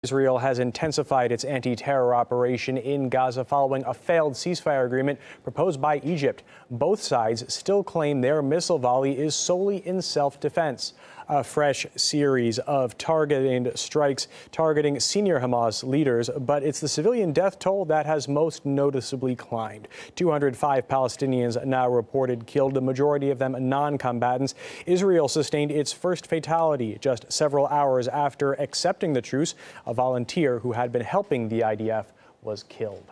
Israel has intensified its anti-terror operation in Gaza following a failed ceasefire agreement proposed by Egypt. Both sides still claim their missile volley is solely in self-defense. A fresh series of targeted strikes targeting senior Hamas leaders, but it's the civilian death toll that has most noticeably climbed. 205 Palestinians now reported killed, the majority of them non-combatants. Israel sustained its first fatality just several hours after accepting the truce. A volunteer who had been helping the IDF was killed.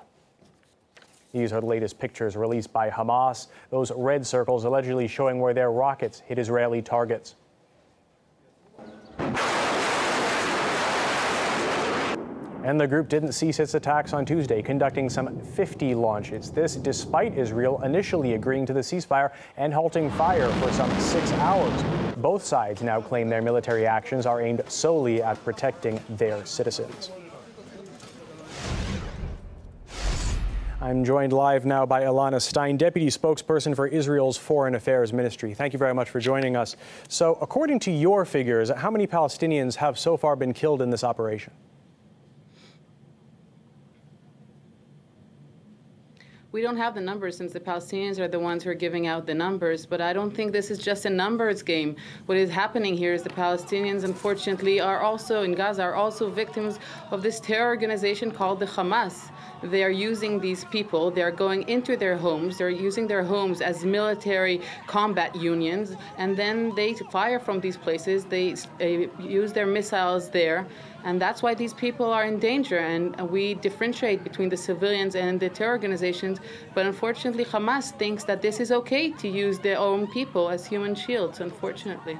These are the latest pictures released by Hamas, those red circles allegedly showing where their rockets hit Israeli targets. And the group didn't cease its attacks on Tuesday, conducting some 50 launches. This despite Israel initially agreeing to the ceasefire and halting fire for some 6 hours. Both sides now claim their military actions are aimed solely at protecting their citizens. I'm joined live now by Ilana Stein, deputy spokesperson for Israel's Foreign Affairs Ministry. Thank you very much for joining us. So, according to your figures, how many Palestinians have so far been killed in this operation? We don't have the numbers since the Palestinians are the ones who are giving out the numbers, but I don't think this is just a numbers game. What is happening here is the Palestinians, unfortunately, are also in Gaza, are also victims of this terror organization called the Hamas. They are using these people, they're going into their homes, they're using their homes as military combat unions, and then they fire from these places, they use their missiles there, and that's why these people are in danger, and we differentiate between the civilians and the terror organizations, but unfortunately Hamas thinks that this is okay to use their own people as human shields, unfortunately.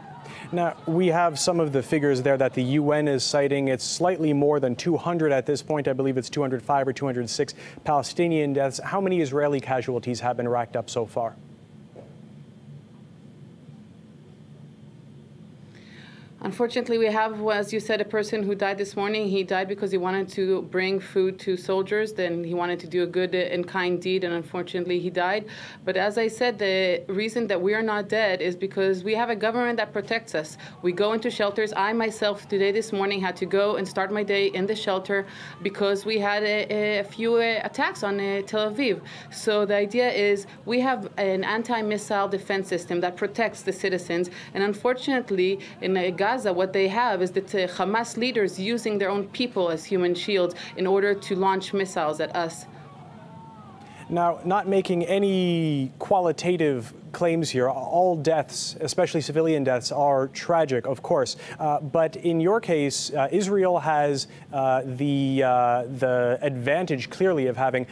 Now, we have some of the figures there that the UN is citing. It's slightly more than 200 at this point. I believe it's 205 or 206 Palestinian deaths. How many Israeli casualties have been racked up so far? Unfortunately, we have, as you said, a person who died this morning. He died because he wanted to bring food to soldiers. Then he wanted to do a good and kind deed, and unfortunately he died. But as I said, the reason that we are not dead is because we have a government that protects us. We go into shelters. I myself today, this morning, had to go and start my day in the shelter because we had a few attacks on Tel Aviv. So the idea is we have an anti-missile defense system that protects the citizens. And unfortunately, in Gaza, what they have is that Hamas leaders using their own people as human shields in order to launch missiles at us. Now, not making any qualitative claims here, all deaths, especially civilian deaths, are tragic, of course. But in your case, Israel has the advantage, clearly, of having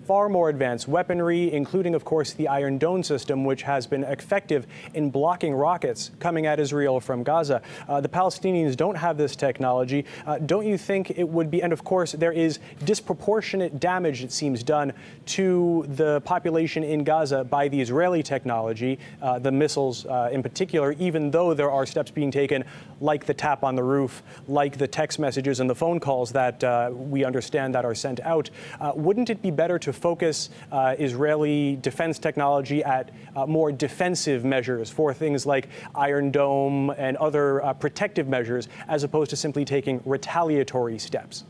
far more advanced weaponry, including, of course, the Iron Dome system, which has been effective in blocking rockets coming at Israel from Gaza. The Palestinians don't have this technology. Don't you think it would be, and of course, there is disproportionate damage, it seems, done to the population in Gaza by the Israeli technology, the missiles in particular, even though there are steps being taken like the tap on the roof, like the text messages and the phone calls that we understand that are sent out. Wouldn't it be better to focus Israeli defense technology at more defensive measures for things like Iron Dome and other protective measures, as opposed to simply taking retaliatory steps?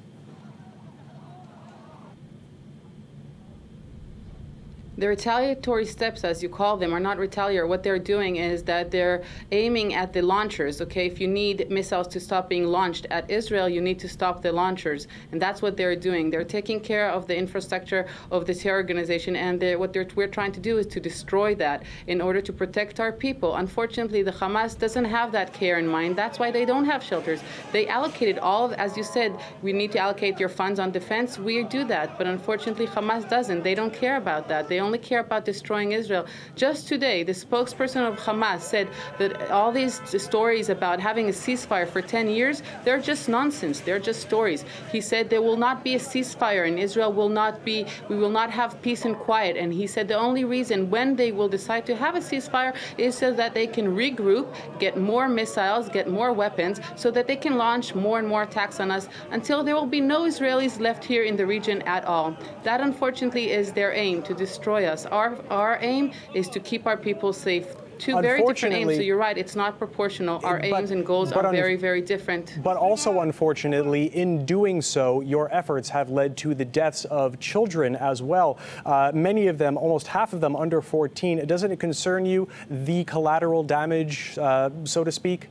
The retaliatory steps, as you call them, are not retaliatory. What they're doing is that they're aiming at the launchers, okay? If you need missiles to stop being launched at Israel, you need to stop the launchers. And that's what they're doing. They're taking care of the infrastructure of the terror organization, and what we're trying to do is to destroy that in order to protect our people. Unfortunately, the Hamas doesn't have that care in mind. That's why they don't have shelters. They allocated all of, as you said, we need to allocate your funds on defense. We do that. But unfortunately, Hamas doesn't. They don't care about that. They only care about destroying Israel. Just today, the spokesperson of Hamas said that all these stories about having a ceasefire for 10 years, they're just nonsense. They're just stories. He said there will not be a ceasefire and Israel will not be, we will not have peace and quiet. And he said the only reason when they will decide to have a ceasefire is so that they can regroup, get more missiles, get more weapons, so that they can launch more and more attacks on us until there will be no Israelis left here in the region at all. That, unfortunately, is their aim, to destroy us. Our aim is to keep our people safe. two very different aims. So you're right, it's not proportional. Our aims and goals are very, very different. But also, unfortunately, in doing so, your efforts have led to the deaths of children as well. Many of them, almost half of them, under 14. Doesn't it concern you, the collateral damage, so to speak?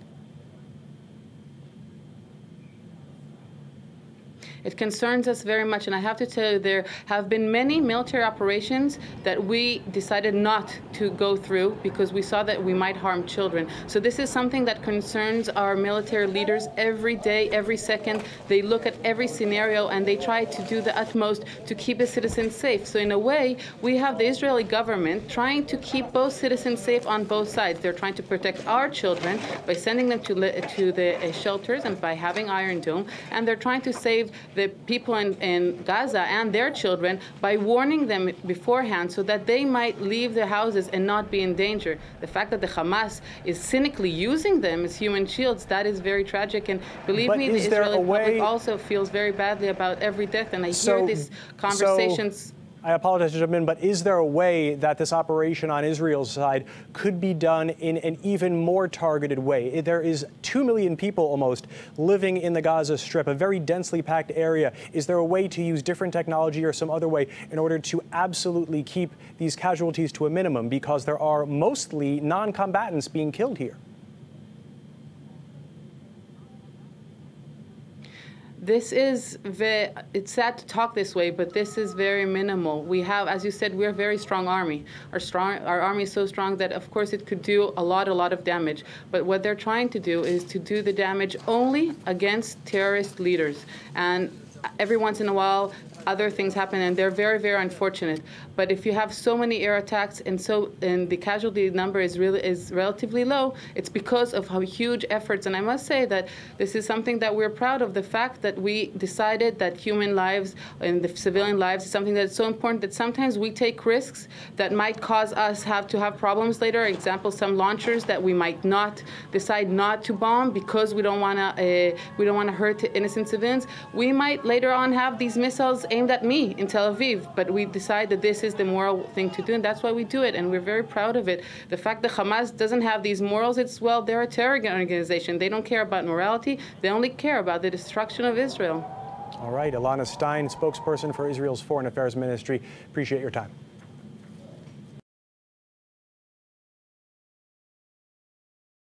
It concerns us very much, and I have to tell you, there have been many military operations that we decided not to go through because we saw that we might harm children. So this is something that concerns our military leaders every day, every second. They look at every scenario and they try to do the utmost to keep the citizens safe. So in a way, we have the Israeli government trying to keep both citizens safe on both sides. They're trying to protect our children by sending them to the shelters and by having Iron Dome, and they're trying to save the people in Gaza and their children by warning them beforehand so that they might leave their houses and not be in danger. The fact that the Hamas is cynically using them as human shields, that is very tragic. And believe me, the Israeli public also feels very badly about every death. And I hear these conversations. I apologize to jump in, but is there a way that this operation on Israel's side could be done in an even more targeted way? There is 2 million people almost living in the Gaza Strip, a very densely packed area. Is there a way to use different technology or some other way in order to absolutely keep these casualties to a minimum, because there are mostly non-combatants being killed here? It's sad to talk this way, but this is very minimal. We have, as you said, we're a very strong army. Our army is so strong that, of course, it could do a lot of damage. But what they're trying to do is to do the damage only against terrorist leaders. And every once in a while, other things happen, and they're very, very unfortunate. But if you have so many air attacks and the casualty number is relatively low, it's because of how huge efforts. And I must say that this is something that we're proud of, the fact that we decided that human lives and the civilian lives is something that's so important that sometimes we take risks that might cause us to have problems later. Example, some launchers that we might not decide not to bomb because we don't want to hurt innocent civilians. We might later on have these missiles aimed at me in Tel Aviv, but we decide that this is the moral thing to do, and that's why we do it, and we're very proud of it. The fact that Hamas doesn't have these morals, well, they're a terror organization. They don't care about morality. They only care about the destruction of Israel. All right, Ilana Stein, spokesperson for Israel's Foreign Affairs Ministry. Appreciate your time.